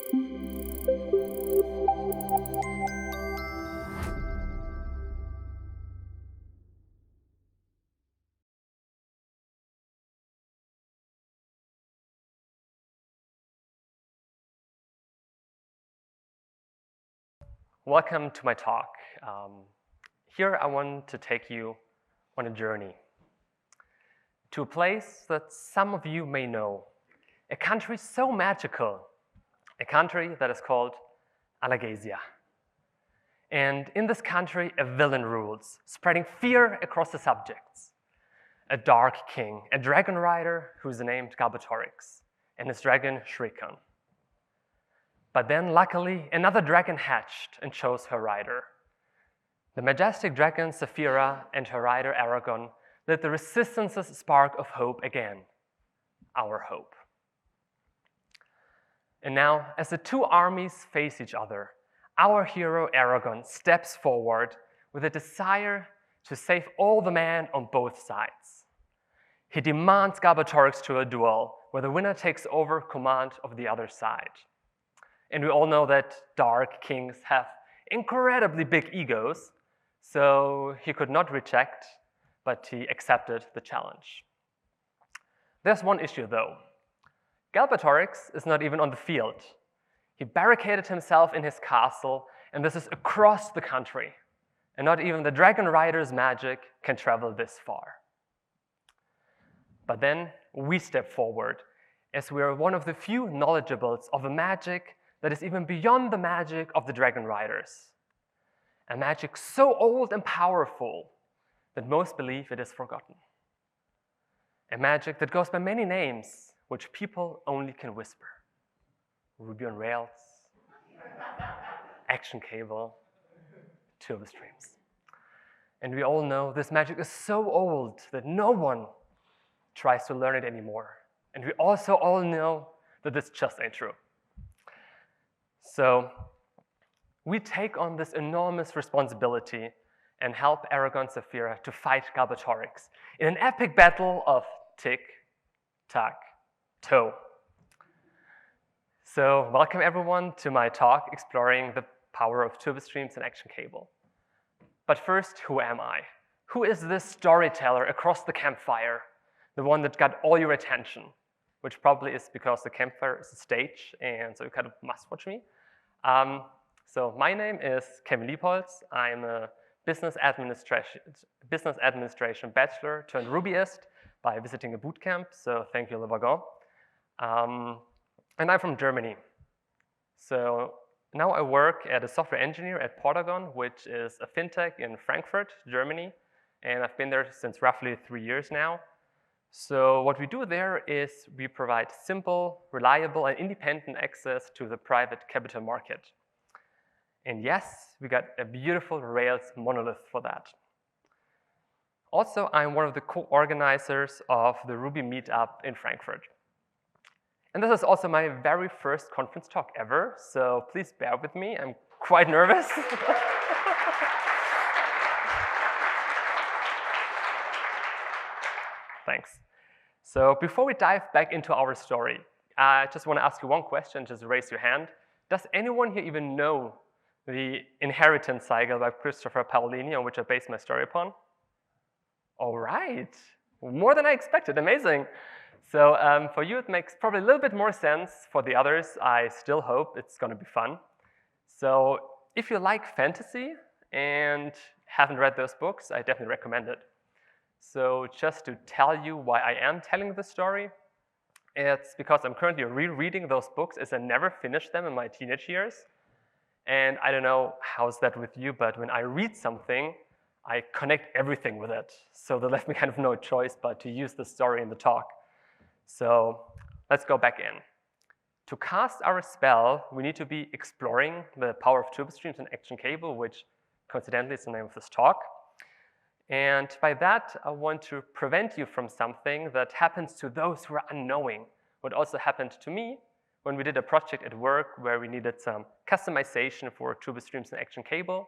Welcome to my talk. Here I want to take you on a journey to a place that some of you may know, a country so magical, a country that is called Alagasia. And in this country, a villain rules, spreading fear across the subjects. A dark king, a dragon rider who's named Galbatorix, and his dragon Shriekan. But then, luckily, another dragon hatched and chose her rider. The majestic dragon Saphira and her rider Eragon lit the Resistance's spark of hope again, our hope. And now, as the two armies face each other, our hero Eragon steps forward with a desire to save all the men on both sides. He demands Galbatorix to a duel, where the winner takes over command of the other side. And we all know that dark kings have incredibly big egos, so he could not reject, but he accepted the challenge. There's one issue though. Galbatorix is not even on the field. He barricaded himself in his castle, and this is across the country. And not even the Dragon Rider's magic can travel this far. But then we step forward, as we are one of the few knowledgeables of a magic that is even beyond the magic of the Dragon Riders. A magic so old and powerful that most believe it is forgotten. A magic that goes by many names, which people only can whisper. Ruby on Rails, ActionCable, Turbo Streams. And we all know this magic is so old that no one tries to learn it anymore. And we also all know that this just ain't true. So we take on this enormous responsibility and help Eragon Saphira to fight Galbatorix in an epic battle of tic-tac-toe. So welcome everyone to my talk exploring the power of Turbo Streams and ActionCable. But first, who am I? Who is this storyteller across the campfire, the one that got all your attention? Which probably is because the campfire is a stage, and so you kind of must watch me. So my name is Kevin Liebholz. I'm a business administration bachelor turned Rubyist by visiting a bootcamp, so thank you, Eragon. And I'm from Germany. So now I work as a software engineer at Portagon, which is a fintech in Frankfurt, Germany, and I've been there since roughly 3 years now. So what we do there is we provide simple, reliable, and independent access to the private capital market. And yes, we got a beautiful Rails monolith for that. Also, I'm one of the co-organizers of the Ruby meetup in Frankfurt. And this is also my very first conference talk ever, so please bear with me. I'm quite nervous. Thanks. So before we dive back into our story, I just want to ask you one question. Just raise your hand. Does anyone here even know the Inheritance Cycle by Christopher Paolini, on which I based my story upon? All right. More than I expected. Amazing. So for you, it makes probably a little bit more sense. For the others, I still hope it's going to be fun. So if you like fantasy and haven't read those books, I definitely recommend it. So just to tell you why I am telling this story, it's because I'm currently rereading those books as I never finished them in my teenage years. And I don't know how's that with you, but when I read something, I connect everything with it. So that left me kind of no choice but to use the story in the talk. So let's go back in. To cast our spell, we need to be exploring the power of Turbo Streams and ActionCable, which coincidentally is the name of this talk. And by that, I want to prevent you from something that happens to those who are unknowing. What also happened to me when we did a project at work where we needed some customization for Turbo Streams and ActionCable,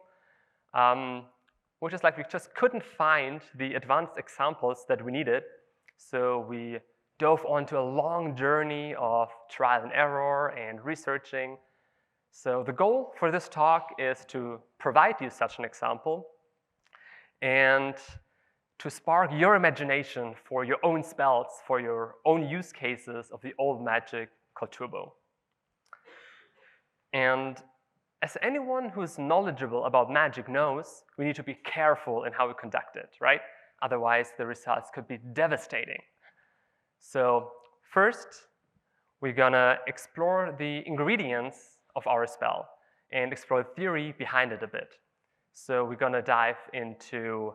which is like we just couldn't find the advanced examples that we needed. So we dove onto a long journey of trial and error and researching So the goal for this talk is to provide you such an example and to spark your imagination for your own spells, for your own use cases of the old magic called Turbo. And as anyone who's knowledgeable about magic knows, we need to be careful in how we conduct it, right? Otherwise, the results could be devastating. So first, we're gonna explore the ingredients of our spell and explore the theory behind it a bit. So we're gonna dive into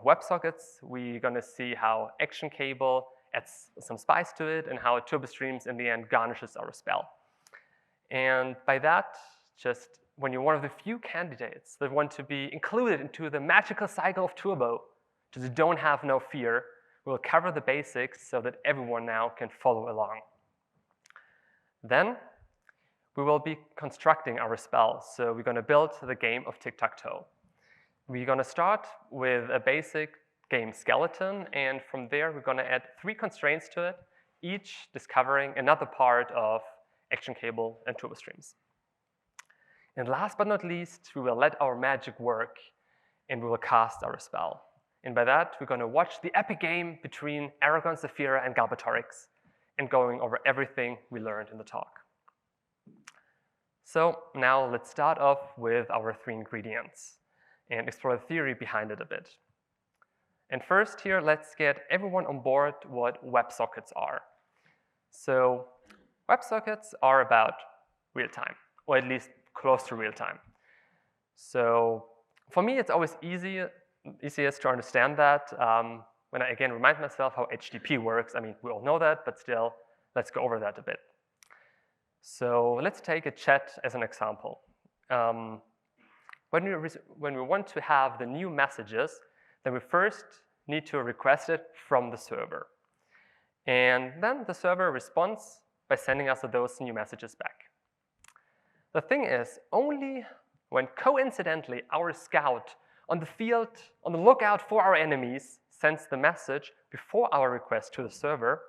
WebSockets. We're gonna see how ActionCable adds some spice to it and how Turbo Streams in the end garnishes our spell. And by that, just when you're one of the few candidates that want to be included into the magical cycle of Turbo, just don't have no fear. We'll cover the basics so that everyone now can follow along. Then we will be constructing our spell. So we're gonna build the game of tic-tac-toe. We're gonna start with a basic game skeleton, and from there we're gonna add 3 constraints to it, each discovering another part of ActionCable and Turbo Streams. And last but not least, we will let our magic work and we will cast our spell. And by that, we're gonna watch the epic game between Eragon, Saphira, and Galbatorix and going over everything we learned in the talk. So now let's start off with our 3 ingredients and explore the theory behind it a bit. And first here, let's get everyone on board what WebSockets are. So WebSockets are about real time, or at least close to real time. So for me, it's always easiest to understand that when I again remind myself how HTTP works. I mean, we all know that, but still, let's go over that a bit. So let's take a chat as an example. When we want to have the new messages, then we first need to request it from the server. And then the server responds by sending us those new messages back. The thing is, only when coincidentally our scout on the field, on the lookout for our enemies, sends the message before our request to the server,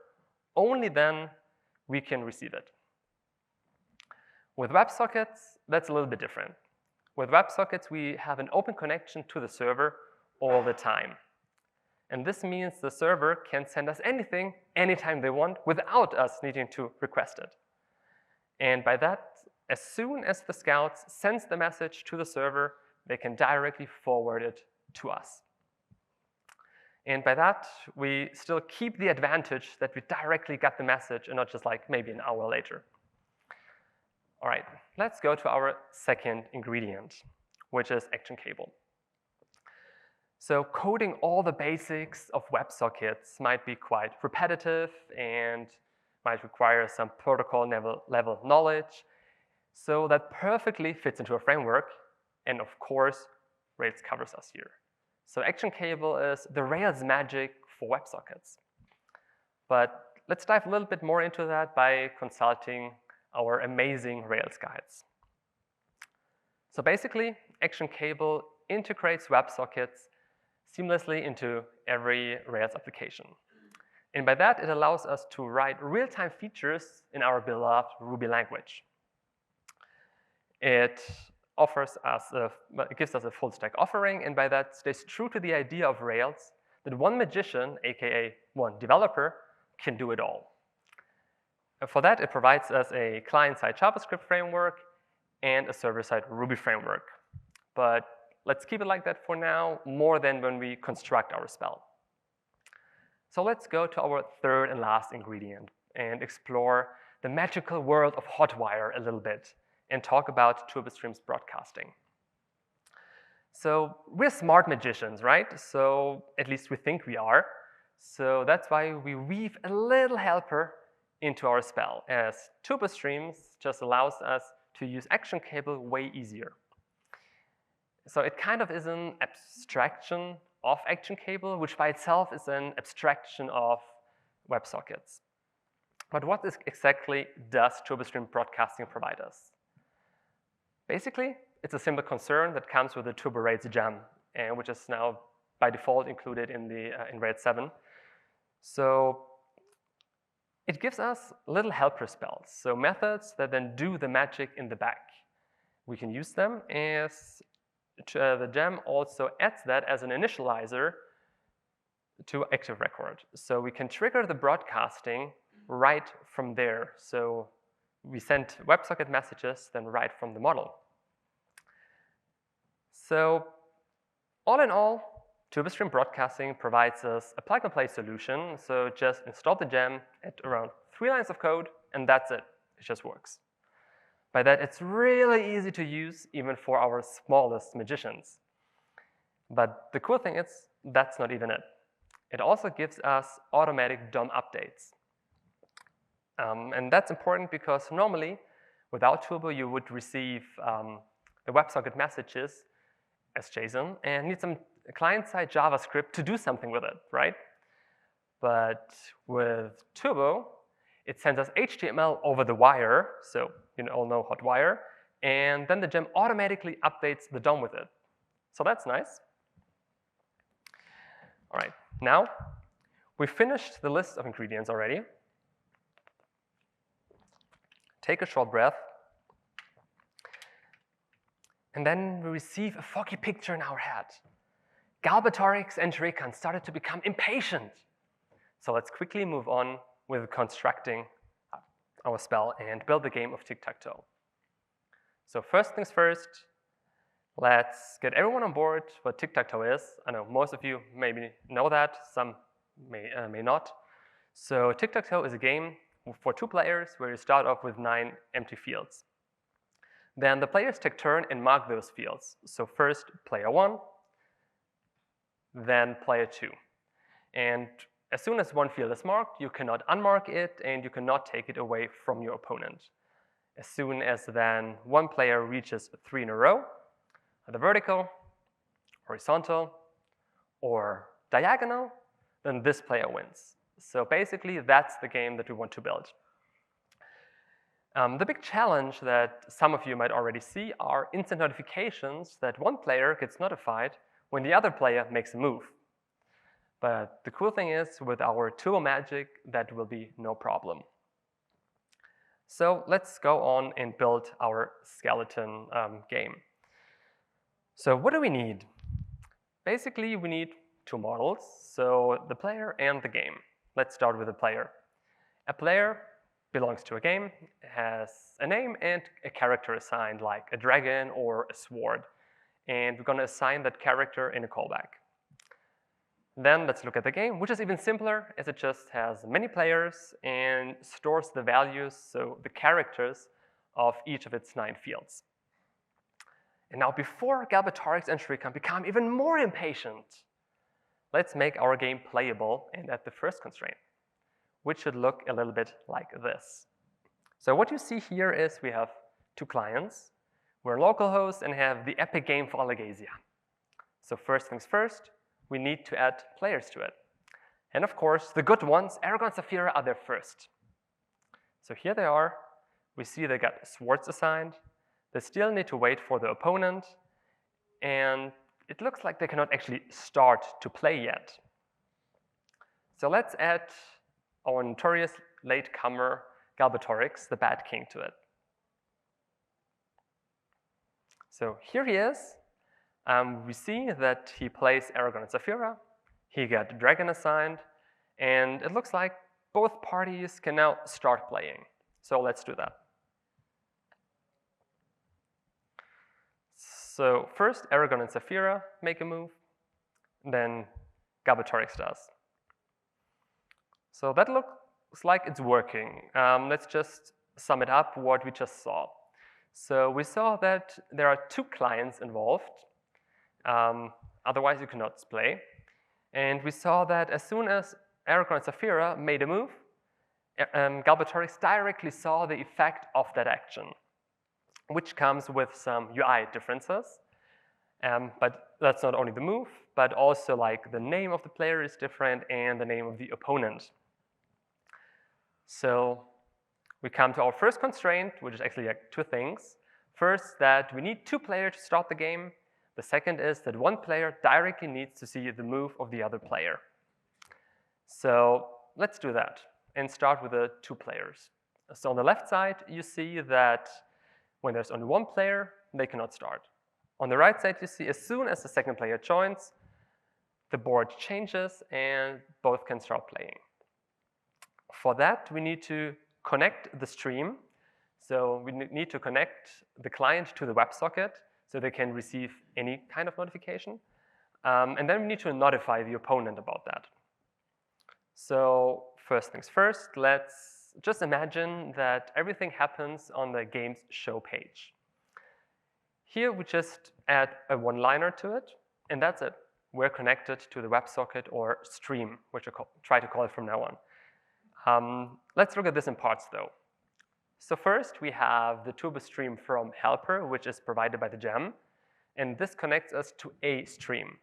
only then we can receive it. With WebSockets, that's a little bit different. With WebSockets, we have an open connection to the server all the time. And this means the server can send us anything, anytime they want, without us needing to request it. And by that, as soon as the scouts sends the message to the server, they can directly forward it to us. And by that, we still keep the advantage that we directly got the message and not just like maybe an hour later. All right, let's go to our second ingredient, which is ActionCable. So coding all the basics of WebSockets might be quite repetitive and might require some protocol level knowledge. So that perfectly fits into a framework. And of course, Rails covers us here. So ActionCable is the Rails magic for WebSockets. But let's dive a little bit more into that by consulting our amazing Rails guides. So basically, ActionCable integrates WebSockets seamlessly into every Rails application. And by that, it allows us to write real-time features in our beloved Ruby language. It gives us a full stack offering, and by that stays true to the idea of Rails that one magician, aka one developer, can do it all. And for that, it provides us a client-side JavaScript framework and a server-side Ruby framework. But let's keep it like that for now, more than when we construct our spell. So let's go to our third and last ingredient and explore the magical world of Hotwire a little bit and talk about Turbo Streams broadcasting. So we're smart magicians, right? So at least we think we are. So that's why we weave a little helper into our spell, as Turbo Streams just allows us to use ActionCable way easier. So it kind of is an abstraction of ActionCable, which by itself is an abstraction of WebSockets. But what exactly does Turbo Stream broadcasting provide us? Basically, it's a simple concern that comes with the Turbo Rails gem, which is now by default included in Rails 7. So it gives us little helper spells, so methods that then do the magic in the back. we can use them as the gem also adds that as an initializer to active record. So we can trigger the broadcasting right from there. So we send WebSocket messages then right from the model. So all in all, Turbo Stream Broadcasting provides us a plug-and-play solution. So just install the gem at around 3 lines of code, and that's it. It just works. By that, it's really easy to use, even for our smallest magicians. But the cool thing is, that's not even it. It also gives us automatic DOM updates. And that's important because normally, without Turbo, you would receive the WebSocket messages as JSON and need some client-side JavaScript to do something with it, right? But with Turbo, it sends us HTML over the wire, so you all know Hotwire, and then the gem automatically updates the DOM with it. So that's nice. All right, now we finished the list of ingredients already. Take a short breath. And then we receive a foggy picture in our head. Galbatorix and Eragon started to become impatient. So let's quickly move on with constructing our spell and build the game of tic-tac-toe. So first things first, let's get everyone on board what tic-tac-toe is. I know most of you maybe know that, some may not. So tic-tac-toe is a game for 2 players where you start off with 9 empty fields. Then the players take turn and mark those fields. So first player 1, then player 2. And as soon as one field is marked, you cannot unmark it and you cannot take it away from your opponent. As soon as then one player reaches 3 in a row, either vertical, horizontal, or diagonal, then this player wins. So basically, that's the game that we want to build. The big challenge that some of you might already see are instant notifications that one player gets notified when the other player makes a move. But the cool thing is, with our Turbo magic, that will be no problem. So let's go on and build our skeleton game. So what do we need? Basically, we need 2 models, so the player and the game. Let's start with the player. A player belongs to a game, has a name and a character assigned, like a dragon or a sword. And we're going to assign that character in a callback. Then let's look at the game, which is even simpler, as it just has many players and stores the values, so the characters of each of its 9 fields. And now, before Galbatorix and Eragon become even more impatient, let's make our game playable and add the first constraint, which should look a little bit like this. So what you see here is we have 2 clients. We're localhost and have the epic game for Alagasia. So first things first, we need to add players to it. And of course, the good ones, Eragon and Saphira, are there first. So here they are. We see they got swords assigned. They still need to wait for the opponent. And it looks like they cannot actually start to play yet. So let's add our notorious latecomer Galbatorix, the Bad King, to it. So here he is. We see that he plays Eragon and Saphira. He got Dragon assigned. And it looks like both parties can now start playing. So let's do that. So first, Eragon and Saphira make a move. Then Galbatorix does. So that looks like it's working. Let's just sum it up what we just saw. So we saw that there are 2 clients involved. Otherwise, you cannot play. And we saw that as soon as Eragon and Saphira made a move, Galbatorix directly saw the effect of that action, which comes with some UI differences. But that's not only the move, but also like the name of the player is different and the name of the opponent. So we come to our first constraint, which is actually like 2 things. First, that we need 2 players to start the game. The second is that one player directly needs to see the move of the other player. So let's do that and start with the 2 players. So on the left side, you see that When there's only one player, they cannot start. On the right side, you see as soon as the second player joins, the board changes and both can start playing. For that, we need to connect the stream. So we need to connect the client to the WebSocket so they can receive any kind of notification. And then we need to notify the opponent about that. So first things first, let's just imagine that everything happens on the game's show page. Here we just add a one-liner to it, and that's it. We're connected to the WebSocket or stream, which I try to call it from now on. Let's look at this in parts though. So first we have the Turbo Stream from helper, which is provided by the gem, and this connects us to a stream.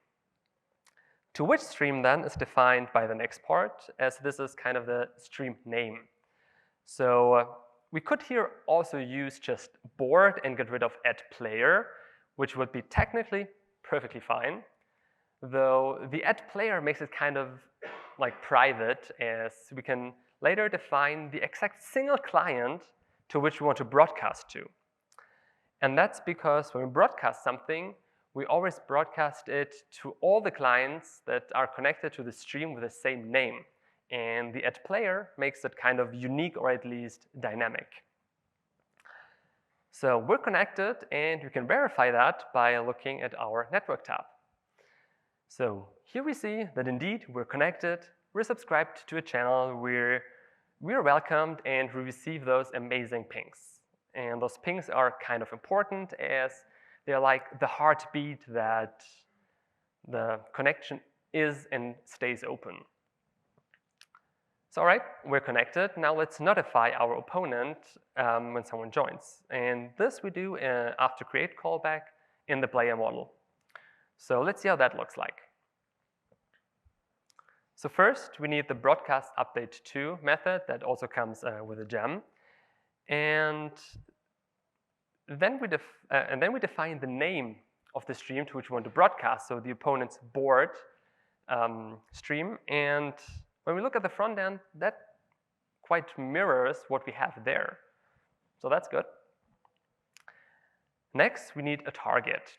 To which stream then is defined by the next part, as this is kind of the stream name. So we could here also use just board and get rid of add player, which would be technically perfectly fine, though the add player makes it kind of like private, as we can later define the exact single client to which we want to broadcast to. And that's because when we broadcast something, we always broadcast it to all the clients that are connected to the stream with the same name. And the add player makes it kind of unique, or at least dynamic. So we're connected, and we can verify that by looking at our network tab. So here we see that indeed we're connected, we're subscribed to a channel, we're welcomed, and we receive those amazing pings. And those pings are kind of important, as they're like the heartbeat that the connection is and stays open. So all right, we're connected. Now let's notify our opponent when someone joins. And this we do after create callback in the player model. So let's see how that looks like. So first, we need the broadcast update to method that also comes with a gem. And then we define the name of the stream to which we want to broadcast, so the opponent's board stream. And when we look at the front end, that quite mirrors what we have there. So that's good. Next, we need a target.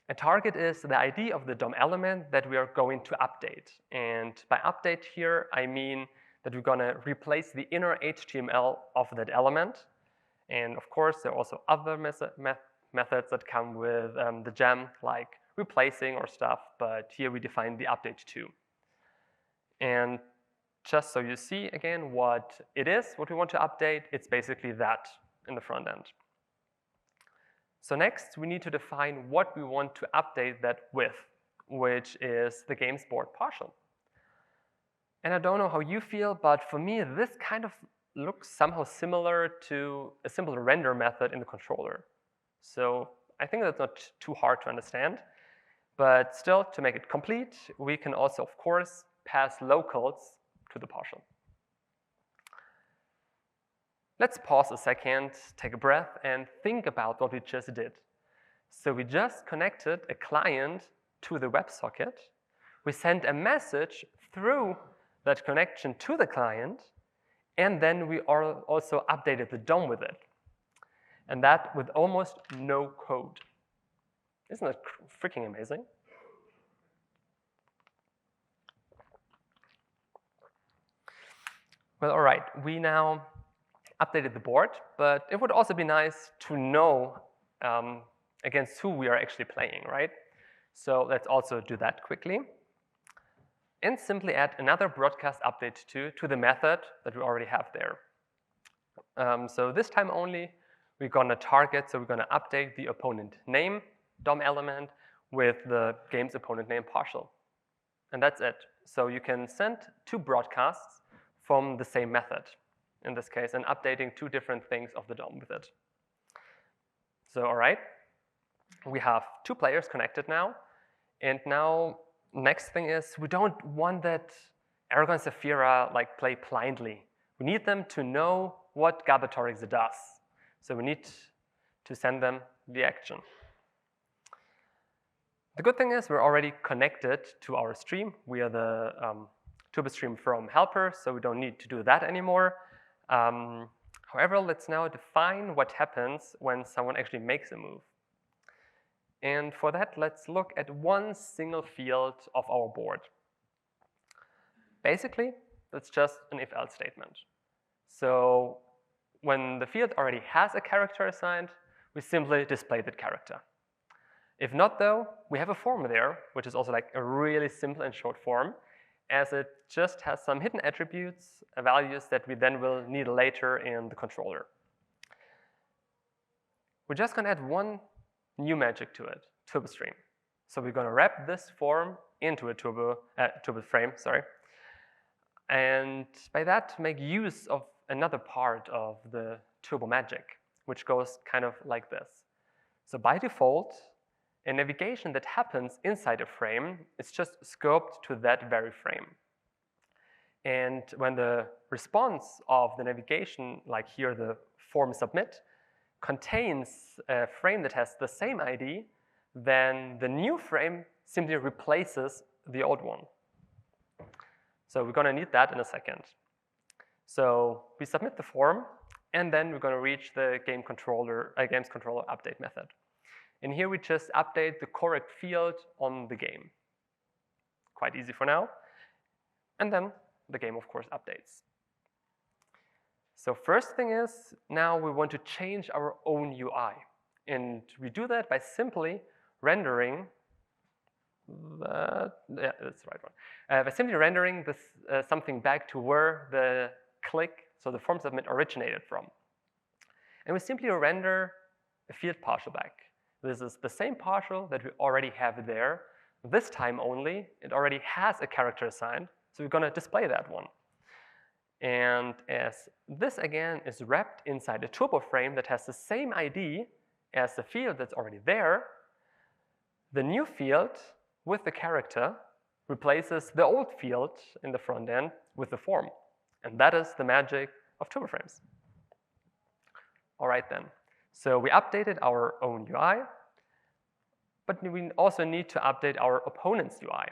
A target is the ID of the DOM element that we are going to update. And by update here, I mean that we're going to replace the inner HTML of that element. And of course, there are also other methods that come with the gem, like replacing or stuff, but here we define the update to. And just so you see again what it is, what we want to update, it's basically that in the front end. So next, we need to define what we want to update that with, which is the game's board partial. And I don't know how you feel, but for me, this kind of looks somehow similar to a simple render method in the controller. So I think that's not too hard to understand. But still, to make it complete, we can also, of course, pass locals to the partial. Let's pause a second, take a breath, and think about what we just did. So we just connected a client to the WebSocket. We sent a message through that connection to the client, and then we also updated the DOM with it. And that with almost no code. Isn't that freaking amazing? Well, all right, we now updated the board, but it would also be nice to know against who we are actually playing, right? So let's also do that quickly. And simply add another broadcast update to the method that we already have there. So this time only, we're gonna target, so we're gonna update the opponent name, DOM element, with the game's opponent name partial. And that's it. So you can send two broadcasts from the same method, in this case, and updating two different things of the DOM with it. So all right, we have two players connected now. And now, next thing is, we don't want that Eragon and Saphira like play blindly. We need them to know what Gabatorix does. So we need to send them the action. The good thing is we're already connected to our stream. We are the Turbo Stream from helper, so we don't need to do that anymore. However, let's now define what happens when someone actually makes a move. And for that, let's look at one single field of our board. Basically, that's just an if-else statement. So when the field already has a character assigned, we simply display that character. If not, though, we have a form there, which is also like a really simple and short form, as it just has some hidden attributes, values that we then will need later in the controller. We're just going to add one new magic to it, Turbo Stream. So we're going to wrap this form into a turbo frame, sorry. And by that, make use of another part of the turbo magic, which goes kind of like this. So by default, a navigation that happens inside a frame is just scoped to that very frame. And when the response of the navigation, like here the form submit, contains a frame that has the same ID, then the new frame simply replaces the old one. So we're going to need that in a second. So we submit the form, and then we're going to reach the games controller update method. And here we just update the correct field on the game. Quite easy for now. And then the game, of course, updates. So first thing is, now we want to change our own UI. And we do that by simply rendering that's the right one. By simply rendering this something back to where the click, so the form submit, originated from. And we simply render a field partial back. This is the same partial that we already have there. This time only, it already has a character assigned, so we're going to display that one. And as this again is wrapped inside a turbo frame that has the same ID as the field that's already there, the new field with the character replaces the old field in the front end with the form. And that is the magic of turbo frames. All right then. So we updated our own UI, but we also need to update our opponent's UI.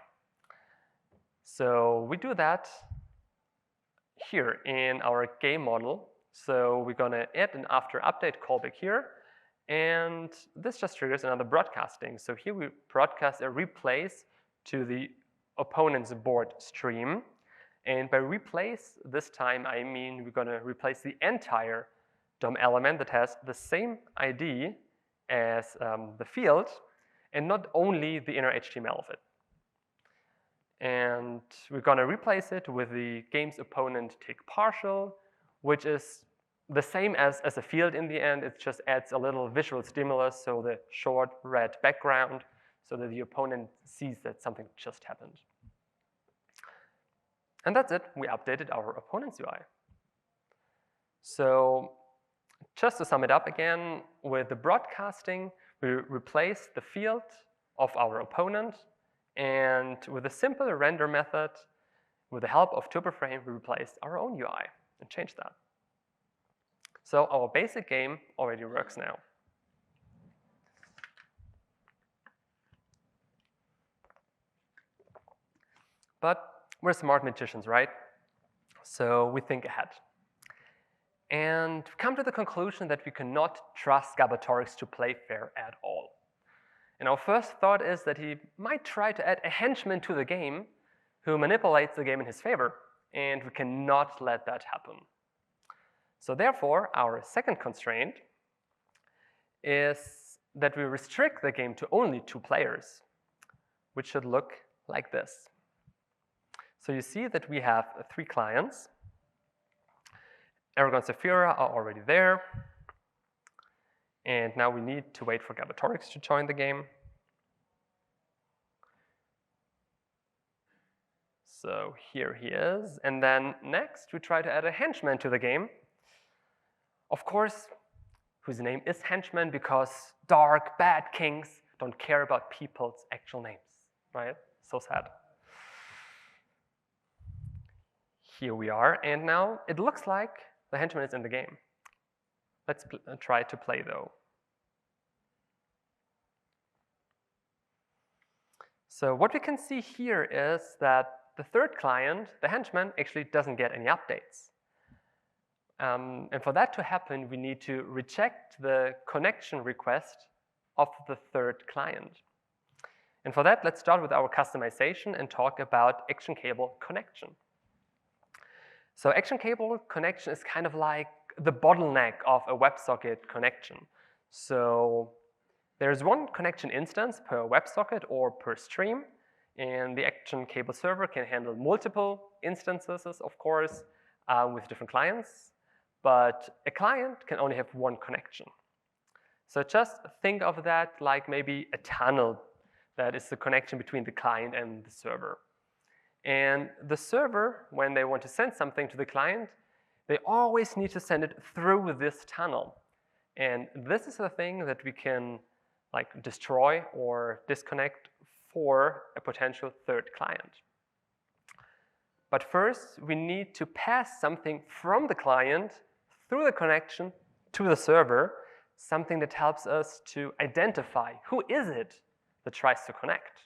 So we do that here in our game model. So we're going to add an after update callback here, and this just triggers another broadcasting. So here we broadcast a replace to the opponent's board stream. And by replace, this time I mean we're going to replace the entire DOM element that has the same ID as the field, and not only the inner HTML of it. And we're going to replace it with the game's opponent tick partial, which is the same as a field in the end. It just adds a little visual stimulus, so the short red background, so that the opponent sees that something just happened. And that's it. We updated our opponent's UI. So just to sum it up again, with the broadcasting, we replace the field of our opponent, and with a simple render method, with the help of TurboFrame, we replaced our own UI and changed that. So our basic game already works now. But we're smart magicians, right? So we think ahead. And we come to the conclusion that we cannot trust Gabatorix to play fair at all. And our first thought is that he might try to add a henchman to the game who manipulates the game in his favor, and we cannot let that happen. So therefore, our second constraint is that we restrict the game to only 2 players, which should look like this. So you see that we have 3 clients. Eragon and Saphira are already there. And now we need to wait for Gabatorix to join the game. So here he is. And then next, we try to add a henchman to the game. Of course, whose name is henchman, because dark, bad kings don't care about people's actual names, right? So sad. Here we are. And now it looks like the henchman is in the game. Let's try to play, though. So what we can see here is that the third client, the henchman, actually doesn't get any updates. And for that to happen, we need to reject the connection request of the third client. And for that, let's start with our customization and talk about ActionCable connection. So ActionCable connection is kind of like the bottleneck of a WebSocket connection. So there's one connection instance per WebSocket or per stream, and the ActionCable server can handle multiple instances, of course, with different clients, but a client can only have one connection. So just think of that like maybe a tunnel that is the connection between the client and the server. And the server, when they want to send something to the client, they always need to send it through this tunnel. And this is the thing that we can destroy or disconnect for a potential third client. But first, we need to pass something from the client through the connection to the server, something that helps us to identify who is it that tries to connect.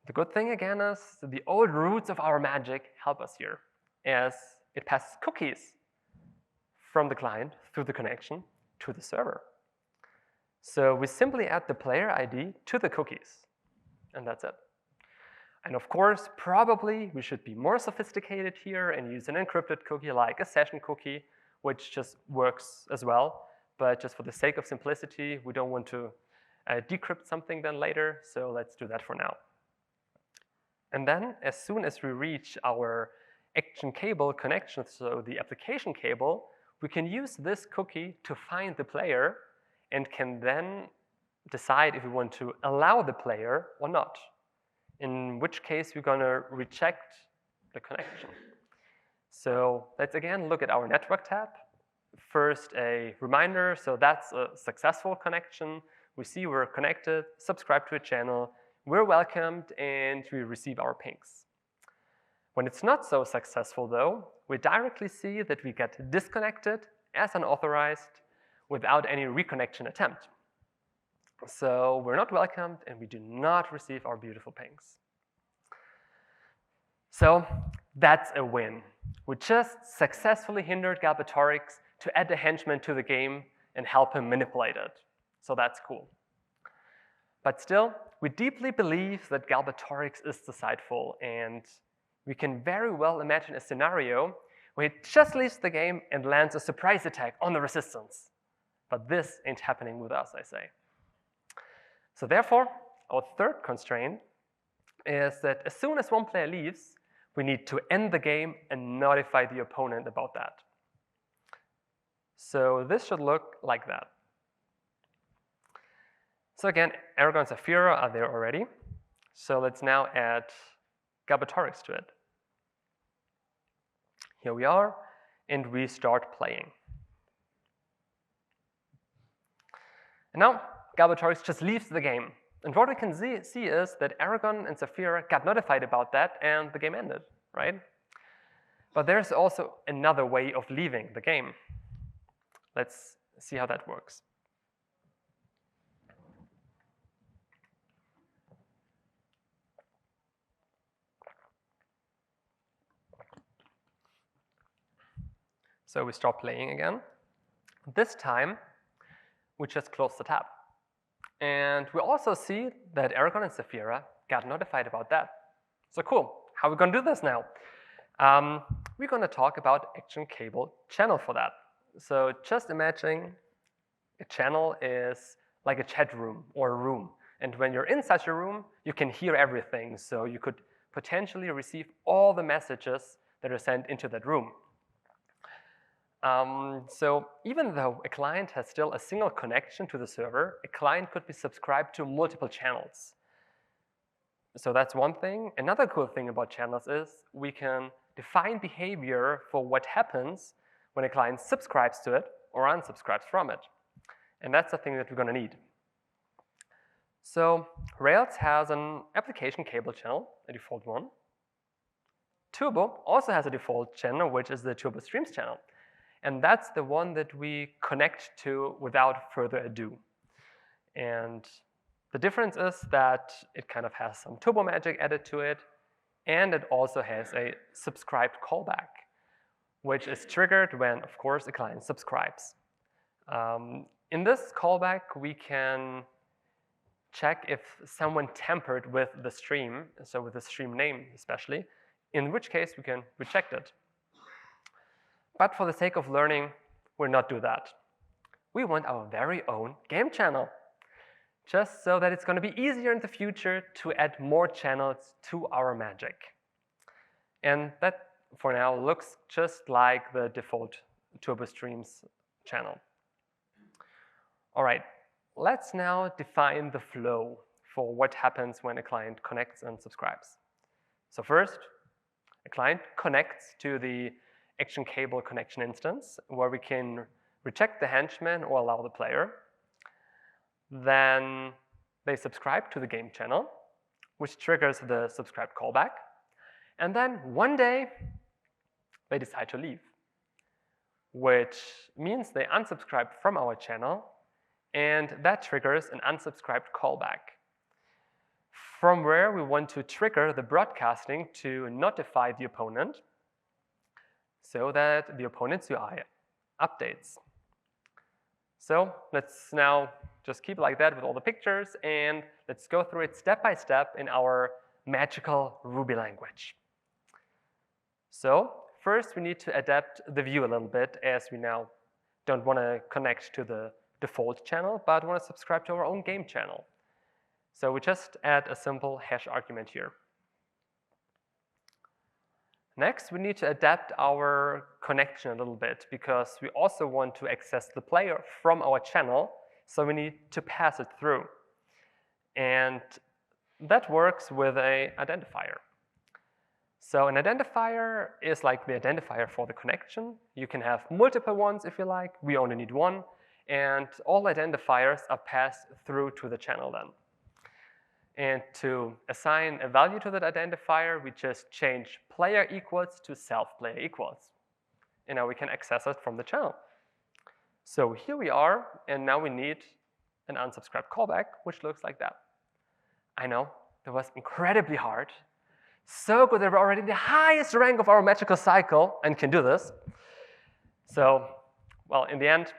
The good thing again is that the old roots of our magic help us here, as it passes cookies from the client through the connection to the server. So we simply add the player ID to the cookies, and that's it. And of course, probably we should be more sophisticated here and use an encrypted cookie like a session cookie, which just works as well. But just for the sake of simplicity, we don't want to decrypt something then later, so let's do that for now. And then, as soon as we reach our ActionCable connection, so the application cable, we can use this cookie to find the player and can then decide if we want to allow the player or not, in which case we're going to reject the connection. So let's again look at our network tab. First, a reminder, so that's a successful connection. We see we're connected, subscribe to a channel, we're welcomed, and we receive our pings. When it's not so successful though, we directly see that we get disconnected as unauthorized without any reconnection attempt. So we're not welcomed and we do not receive our beautiful pings. So that's a win. We just successfully hindered Galbatorix to add a henchman to the game and help him manipulate it. So that's cool. But still, we deeply believe that Galbatorix is deceitful, and we can very well imagine a scenario where he just leaves the game and lands a surprise attack on the resistance. But this ain't happening with us, I say. So therefore, our third constraint is that as soon as one player leaves, we need to end the game and notify the opponent about that. So this should look like that. So again, Eragon and Saphira are there already. So let's now add Galbatorix to it. Here we are, and we start playing. And now, Galbatorix just leaves the game. And what we can see is that Eragon and Saphira got notified about that, and the game ended, right? But there's also another way of leaving the game. Let's see how that works. So we start playing again. This time, we just close the tab. And we also see that Eragon and Saphira got notified about that. So cool, how are we going to do this now? We're going to talk about ActionCable channel for that. So just imagine a channel is like a chat room or a room. And when you're in such a room, you can hear everything. So you could potentially receive all the messages that are sent into that room. So even though a client has still a single connection to the server, a client could be subscribed to multiple channels. So that's one thing. Another cool thing about channels is we can define behavior for what happens when a client subscribes to it or unsubscribes from it. And that's the thing that we're going to need. So Rails has an application cable channel, a default one. Turbo also has a default channel, which is the Turbo Streams channel. And that's the one that we connect to without further ado. And the difference is that it kind of has some turbo magic added to it, and it also has a subscribed callback. which is triggered when, of course, a client subscribes. In this callback, we can check if someone tampered with the stream, so with the stream name especially, in which case we can reject it. But for the sake of learning, we'll not do that. We want our very own game channel, just so that it's going to be easier in the future to add more channels to our magic. And that, for now, looks just like the default Turbo Streams channel. All right, let's now define the flow for what happens when a client connects and subscribes. So first, a client connects to the ActionCable connection instance, where we can reject the henchman or allow the player. Then they subscribe to the game channel, which triggers the subscribe callback. And then one day, they decide to leave, which means they unsubscribe from our channel, and that triggers an unsubscribed callback, from where we want to trigger the broadcasting to notify the opponent so that the opponent's UI updates. So let's now just keep it like that with all the pictures, and let's go through it step by step in our magical Ruby language. So first, we need to adapt the view a little bit, as we now don't want to connect to the default channel, but want to subscribe to our own game channel. So we just add a simple hash argument here. Next, we need to adapt our connection a little bit, because we also want to access the player from our channel, so we need to pass it through. And that works with an identifier. So an identifier is like the identifier for the connection. You can have multiple ones if you like. We only need one. And all identifiers are passed through to the channel then. And to assign a value to that identifier, we just change player equals to self player equals. And now we can access it from the channel. So here we are, and now we need an unsubscribe callback, which looks like that. I know, that was incredibly hard. So good that we're already in the highest rank of our magical cycle and can do this. So, well, in the end,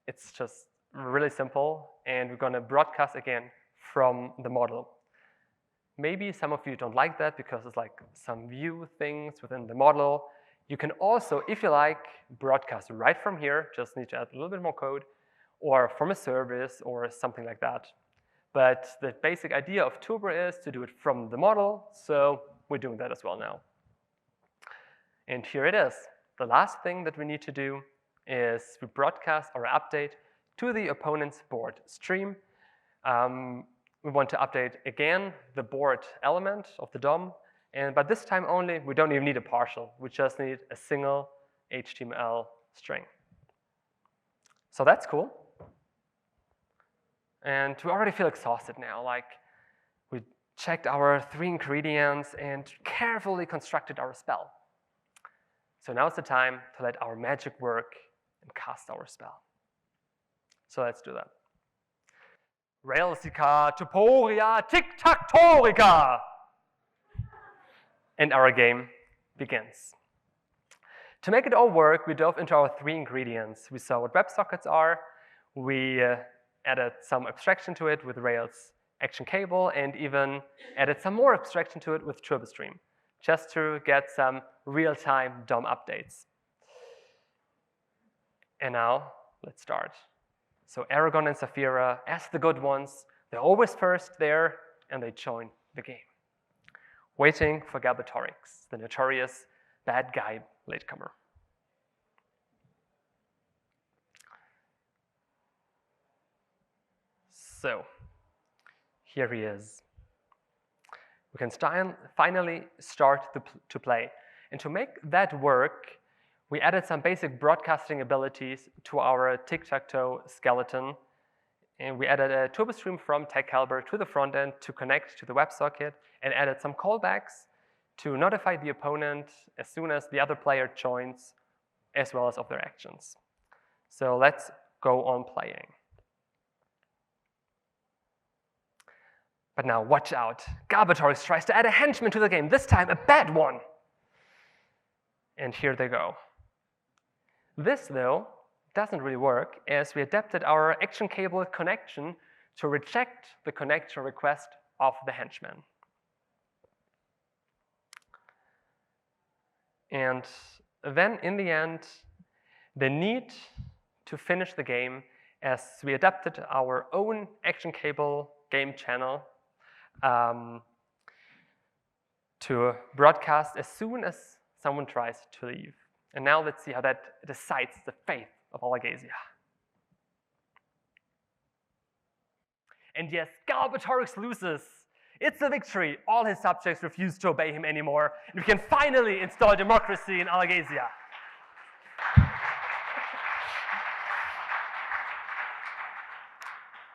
it's just really simple, and we're going to broadcast again from the model. Maybe some of you don't like that because it's like some view things within the model. You can also, if you like, broadcast right from here, just need to add a little bit more code, or from a service or something like that. But the basic idea of Turbo is to do it from the model, so we're doing that as well now. And here it is. The last thing that we need to do is we broadcast our update to the opponent's board stream. We want to update again the board element of the DOM, but this time only, we don't even need a partial. We just need a single HTML string. So that's cool. And we already feel exhausted now. Like, we checked our 3 ingredients and carefully constructed our spell. So now it's the time to let our magic work and cast our spell. So let's do that. Railsica, Tuporia, tic-tac-torica! And our game begins. To make it all work, we dove into our 3 ingredients. We saw what WebSockets are. We added some abstraction to it with Rails ActionCable, and even added some more abstraction to it with TurboStream, just to get some real-time DOM updates. And now, let's start. So Eragon and Saphira, as the good ones, they're always first there, and they join the game, waiting for Galbatorix, the notorious bad guy latecomer. So here he is. We can finally start to play. And to make that work, we added some basic broadcasting abilities to our tic-tac-toe skeleton. And we added a turbo stream from TechCaliber to the front end to connect to the WebSocket, and added some callbacks to notify the opponent as soon as the other player joins, as well as of their actions. So let's go on playing. But now, watch out. Galbatorix tries to add a henchman to the game, this time a bad one. And here they go. This, though, doesn't really work, as we adapted our ActionCable connection to reject the connection request of the henchman. And then, in the end, the need to finish the game, as we adapted our own ActionCable game channel to broadcast as soon as someone tries to leave. And now let's see how that decides the fate of Alagasia. And yes, Galbatorix loses. It's a victory. All his subjects refuse to obey him anymore, and we can finally install democracy in Alagasia.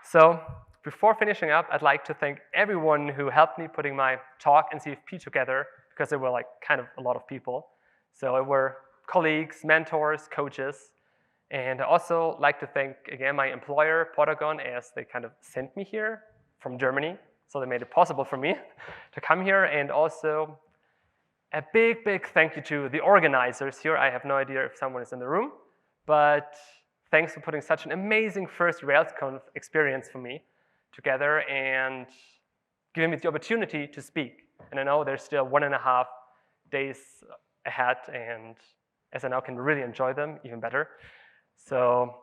So, before finishing up, I'd like to thank everyone who helped me putting my talk and CFP together, because there were like kind of a lot of people. So it were colleagues, mentors, coaches. And I also like to thank, again, my employer, Potagon, as they kind of sent me here from Germany. So they made it possible for me to come here. And also a big, big thank you to the organizers here. I have no idea if someone is in the room, but thanks for putting such an amazing first RailsConf experience for me together and giving me the opportunity to speak. And I know there's still 1.5 days ahead, and as I now can really enjoy them even better. So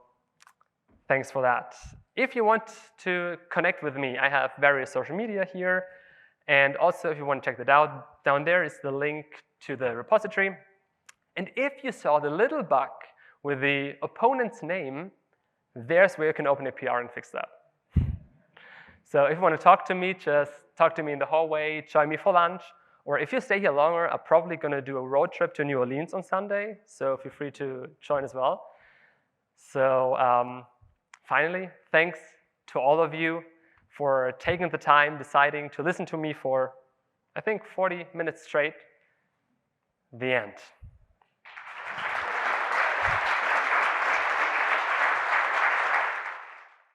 thanks for that. If you want to connect with me, I have various social media here. And also, if you want to check that out, down there is the link to the repository. And if you saw the little bug with the opponent's name, there's where you can open a PR and fix that. So if you want to talk to me, just talk to me in the hallway, join me for lunch. Or if you stay here longer, I'm probably going to do a road trip to New Orleans on Sunday. So feel free to join as well. So finally, thanks to all of you for taking the time, deciding to listen to me for, I think, 40 minutes straight. The end.